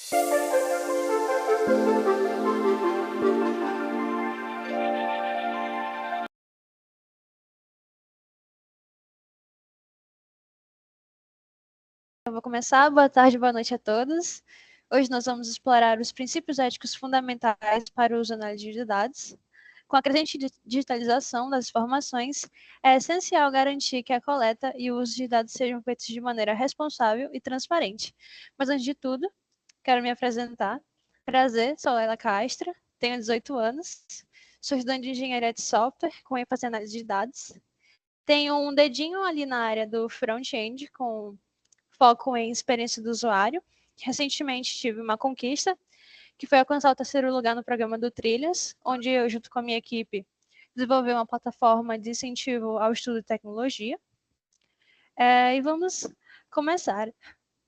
Eu vou começar. Boa tarde, boa noite a todos. Hoje nós vamos explorar os princípios éticos fundamentais para o uso e análise de dados. Com a crescente digitalização das informações, é essencial garantir que a coleta e o uso de dados sejam feitos de maneira responsável e transparente. Mas, antes de tudo, quero me apresentar. Prazer, sou Laila Castro, tenho 18 anos, sou estudante de engenharia de software, com ênfase em análise de dados. Tenho um dedinho ali na área do front-end, com foco em experiência do usuário. Recentemente tive uma conquista, que foi alcançar o 3º lugar no programa do Trilhas, onde eu, junto com a minha equipe, desenvolvi uma plataforma de incentivo ao estudo de tecnologia. E vamos começar.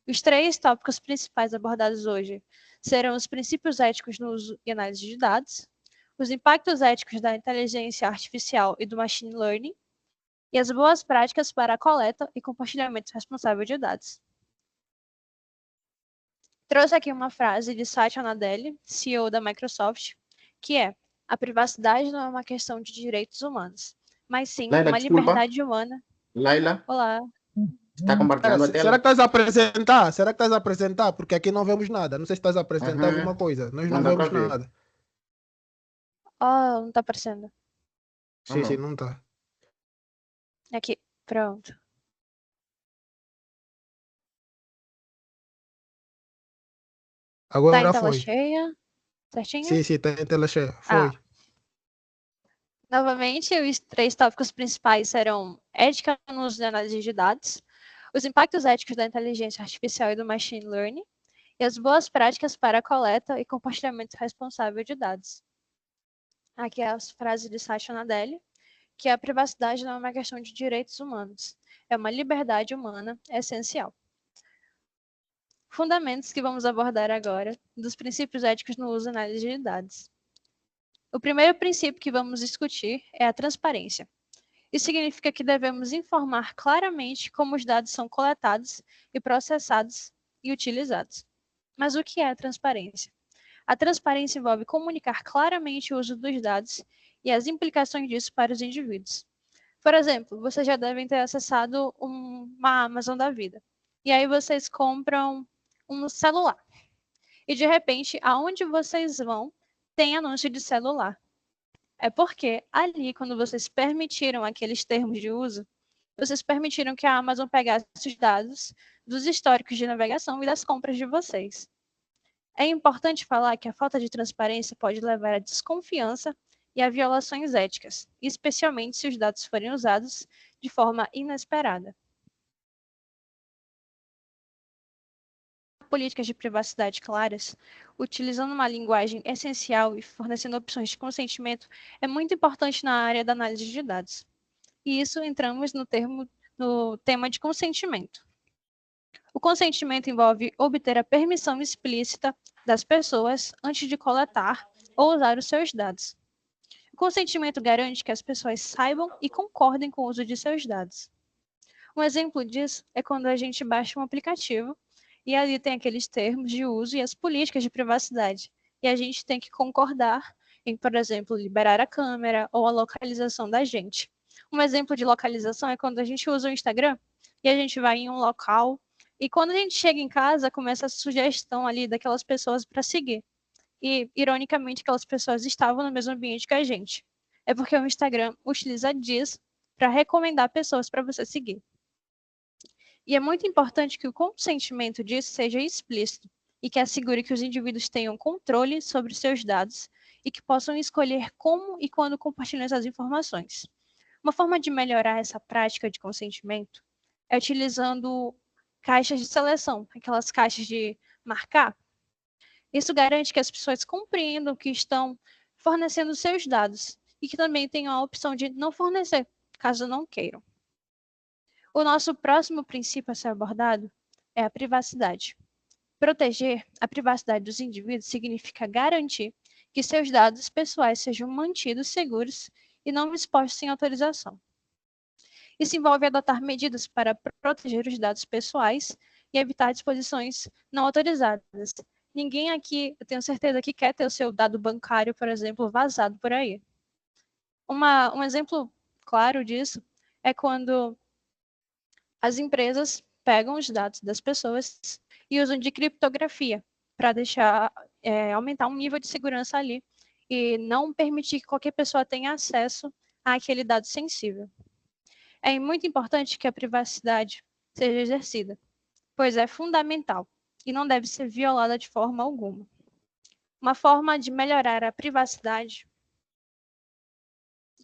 Os 3 tópicos principais abordados hoje serão os princípios éticos no uso e análise de dados, os impactos éticos da inteligência artificial e do machine learning, e as boas práticas para a coleta e compartilhamento responsável de dados. Trouxe aqui uma frase de Satya Nadella, CEO da Microsoft, que é: a privacidade não é uma questão de direitos humanos, mas sim Laila, uma desculpa. liberdade humana. Laila, Olá. está compartilhando a Será tela? que estás a apresentar? Será que estás a apresentar? Porque aqui não vemos nada. Não sei se estás a apresentar alguma coisa. Nós não Não dá vemos pra ver. nada. Oh, não está aparecendo. Sim, não está. Aqui, pronto. Tá em Agora tela foi. cheia? Certinho? Sim, está em tela cheia. Foi. Novamente, os 3 tópicos principais serão ética no uso de análise de dados, os impactos éticos da inteligência artificial e do machine learning, e as boas práticas para a coleta e compartilhamento responsável de dados. Aqui é a frase de Satya Nadella, que a privacidade não é uma questão de direitos humanos, é uma liberdade humana essencial. Fundamentos que vamos abordar agora dos princípios éticos no uso e análise de dados. O primeiro princípio que vamos discutir é a transparência. Isso significa que devemos informar claramente como os dados são coletados e processados e utilizados. Mas o que é a transparência? A transparência envolve comunicar claramente o uso dos dados e as implicações disso para os indivíduos. Por exemplo, vocês já devem ter acessado uma Amazon da vida. E aí vocês compram um celular. E de repente, aonde vocês vão, tem anúncio de celular. É porque ali, quando vocês permitiram aqueles termos de uso, vocês permitiram que a Amazon pegasse os dados dos históricos de navegação e das compras de vocês. É importante falar que a falta de transparência pode levar à desconfiança e a violações éticas, especialmente se os dados forem usados de forma inesperada. Políticas de privacidade claras, utilizando uma linguagem essencial e fornecendo opções de consentimento, é muito importante na área da análise de dados. E isso entramos no tema de consentimento. O consentimento envolve obter a permissão explícita das pessoas antes de coletar ou usar os seus dados. O consentimento garante que as pessoas saibam e concordem com o uso de seus dados. Um exemplo disso é quando a gente baixa um aplicativo e ali tem aqueles termos de uso e as políticas de privacidade. E a gente tem que concordar em, por exemplo, liberar a câmera ou a localização da gente. Um exemplo de localização é quando a gente usa o Instagram e a gente vai em um local e quando a gente chega em casa, começa a sugestão ali daquelas pessoas para seguir. E, ironicamente, aquelas pessoas estavam no mesmo ambiente que a gente. É porque o Instagram utiliza disso para recomendar pessoas para você seguir. E é muito importante que o consentimento disso seja explícito e que assegure que os indivíduos tenham controle sobre seus dados e que possam escolher como e quando compartilhar essas informações. Uma forma de melhorar essa prática de consentimento é utilizando caixas de seleção, aquelas caixas de marcar. Isso garante que as pessoas compreendam que estão fornecendo seus dados e que também tenham a opção de não fornecer, caso não queiram. O nosso próximo princípio a ser abordado é a privacidade. Proteger a privacidade dos indivíduos significa garantir que seus dados pessoais sejam mantidos seguros e não expostos sem autorização. Isso envolve adotar medidas para proteger os dados pessoais e evitar disposições não autorizadas. Ninguém aqui, eu tenho certeza, que quer ter o seu dado bancário, por exemplo, vazado por aí. Um exemplo claro disso é quando as empresas pegam os dados das pessoas e usam de criptografia para aumentar um nível de segurança ali e não permitir que qualquer pessoa tenha acesso àquele dado sensível. É muito importante que a privacidade seja exercida, pois é fundamental e não deve ser violada de forma alguma. Uma forma de melhorar a privacidade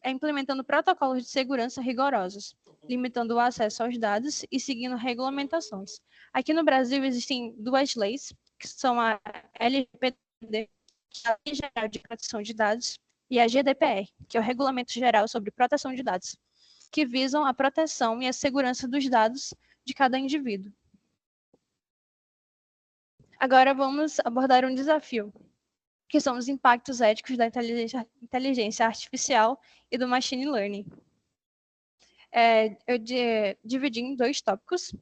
é implementando protocolos de segurança rigorosos, limitando o acesso aos dados e seguindo regulamentações. Aqui no Brasil existem duas leis, que são a LGPD, que é a Lei Geral de Proteção de Dados, e a GDPR, que é o Regulamento Geral sobre Proteção de Dados, que visam a proteção e a segurança dos dados de cada indivíduo. Agora vamos abordar um desafio, que são os impactos éticos da inteligência artificial e do machine learning. Eu dividi em 2 tópicos,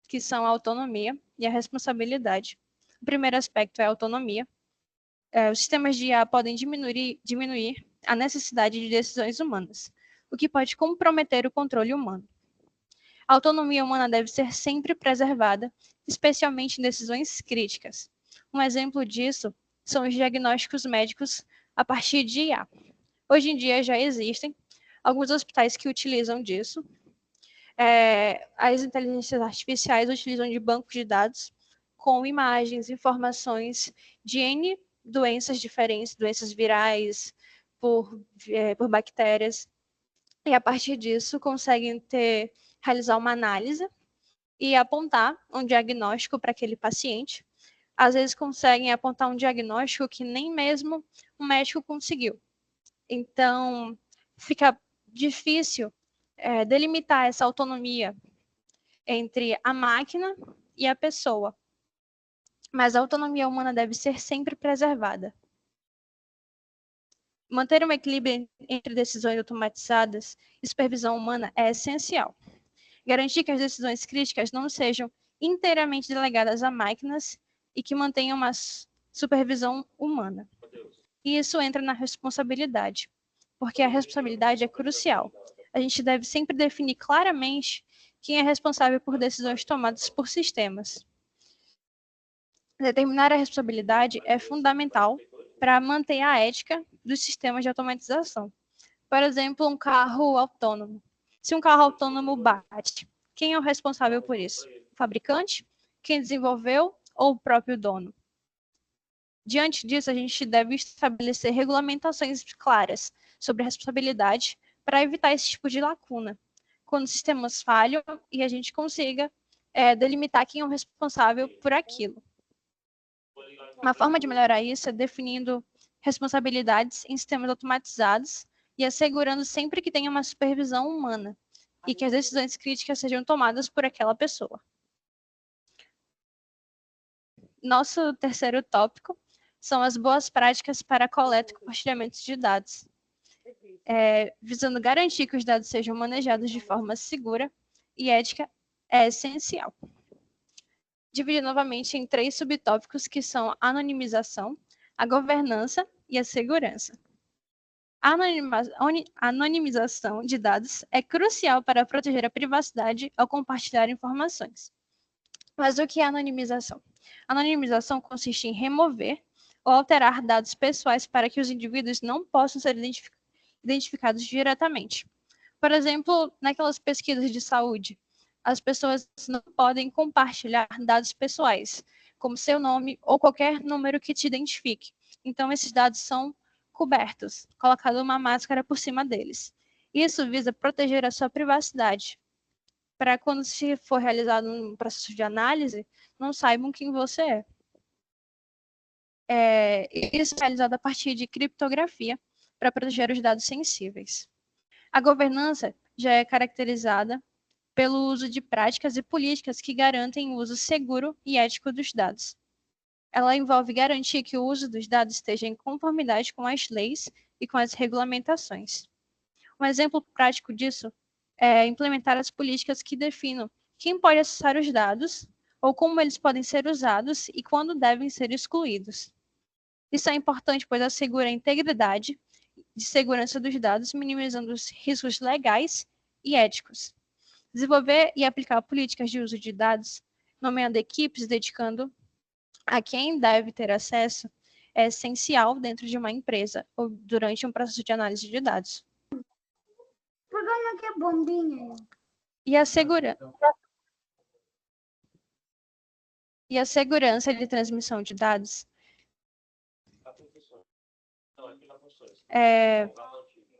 que são a autonomia e a responsabilidade. O primeiro aspecto é a autonomia. Os sistemas de IA podem diminuir a necessidade de decisões humanas, o que pode comprometer o controle humano. A autonomia humana deve ser sempre preservada, especialmente em decisões críticas. Um exemplo disso são os diagnósticos médicos a partir de IA. Hoje em dia já existem alguns hospitais que utilizam disso. As inteligências artificiais utilizam de bancos de dados com imagens, informações de N doenças diferentes, doenças virais, por bactérias, e a partir disso conseguem realizar uma análise e apontar um diagnóstico para aquele paciente. Às vezes conseguem apontar um diagnóstico que nem mesmo o médico conseguiu. Então, fica difícil delimitar essa autonomia entre a máquina e a pessoa. Mas a autonomia humana deve ser sempre preservada. Manter um equilíbrio entre decisões automatizadas e supervisão humana é essencial. Garantir que as decisões críticas não sejam inteiramente delegadas a máquinas e que mantenham uma supervisão humana. E isso entra na responsabilidade, porque a responsabilidade é crucial. A gente deve sempre definir claramente quem é responsável por decisões tomadas por sistemas. Determinar a responsabilidade é fundamental para manter a ética dos sistemas de automatização. Por exemplo, um carro autônomo. Se um carro autônomo bate, quem é o responsável por isso? O fabricante? Quem desenvolveu? Ou o próprio dono? Diante disso, a gente deve estabelecer regulamentações claras sobre a responsabilidade para evitar esse tipo de lacuna. Quando os sistemas falham e a gente consiga delimitar quem é o responsável por aquilo. Uma forma de melhorar isso é definindo responsabilidades em sistemas automatizados e assegurando sempre que tenha uma supervisão humana e que as decisões críticas sejam tomadas por aquela pessoa. Nosso terceiro tópico são as boas práticas para a coleta e compartilhamento de dados, visando garantir que os dados sejam manejados de forma segura e ética, é essencial. Dividir novamente em 3 subtópicos, que são a anonimização, a governança e a segurança. A anonimização de dados é crucial para proteger a privacidade ao compartilhar informações. Mas o que é anonimização? A anonimização consiste em remover ou alterar dados pessoais para que os indivíduos não possam ser identificados diretamente. Por exemplo, naquelas pesquisas de saúde, as pessoas não podem compartilhar dados pessoais, como seu nome ou qualquer número que te identifique. Então, esses dados são cobertos, colocando uma máscara por cima deles. Isso visa proteger a sua privacidade, para quando se for realizado um processo de análise, não saibam quem você é. Isso é realizado a partir de criptografia, para proteger os dados sensíveis. A governança já é caracterizada pelo uso de práticas e políticas que garantem o uso seguro e ético dos dados. Ela envolve garantir que o uso dos dados esteja em conformidade com as leis e com as regulamentações. Um exemplo prático disso é implementar as políticas que definam quem pode acessar os dados, ou como eles podem ser usados e quando devem ser excluídos. Isso é importante, pois assegura a integridade de segurança dos dados, minimizando os riscos legais e éticos. Desenvolver e aplicar políticas de uso de dados, nomeando equipes, dedicando a quem deve ter acesso, é essencial dentro de uma empresa ou durante um processo de análise de dados. Programa que é bombinha. E a segurança de transmissão de dados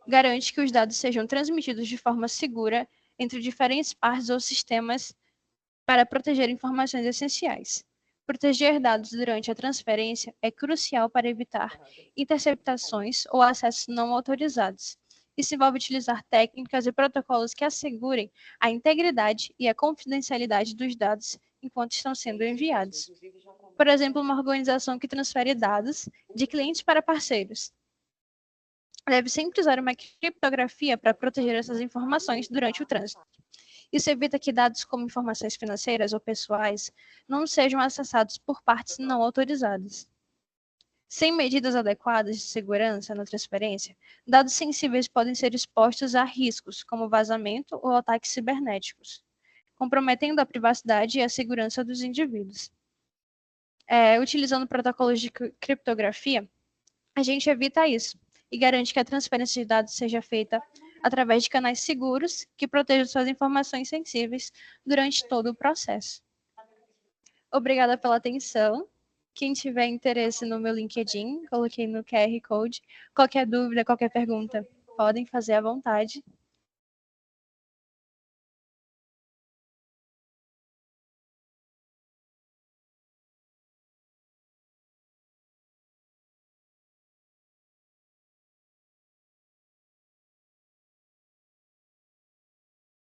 garante que os dados sejam transmitidos de forma segura entre diferentes partes ou sistemas para proteger informações essenciais. Proteger dados durante a transferência é crucial para evitar interceptações ou acessos não autorizados. Isso envolve utilizar técnicas e protocolos que assegurem a integridade e a confidencialidade dos dados enquanto estão sendo enviados. Por exemplo, uma organização que transfere dados de clientes para parceiros deve sempre usar uma criptografia para proteger essas informações durante o trânsito. Isso evita que dados como informações financeiras ou pessoais não sejam acessados por partes não autorizadas. Sem medidas adequadas de segurança na transferência, dados sensíveis podem ser expostos a riscos, como vazamento ou ataques cibernéticos, comprometendo a privacidade e a segurança dos indivíduos. Utilizando protocolos de criptografia, a gente evita isso e garante que a transferência de dados seja feita através de canais seguros que protejam suas informações sensíveis durante todo o processo. Obrigada pela atenção. Quem tiver interesse no meu LinkedIn, coloquei no QR Code. Qualquer dúvida, qualquer pergunta, podem fazer à vontade.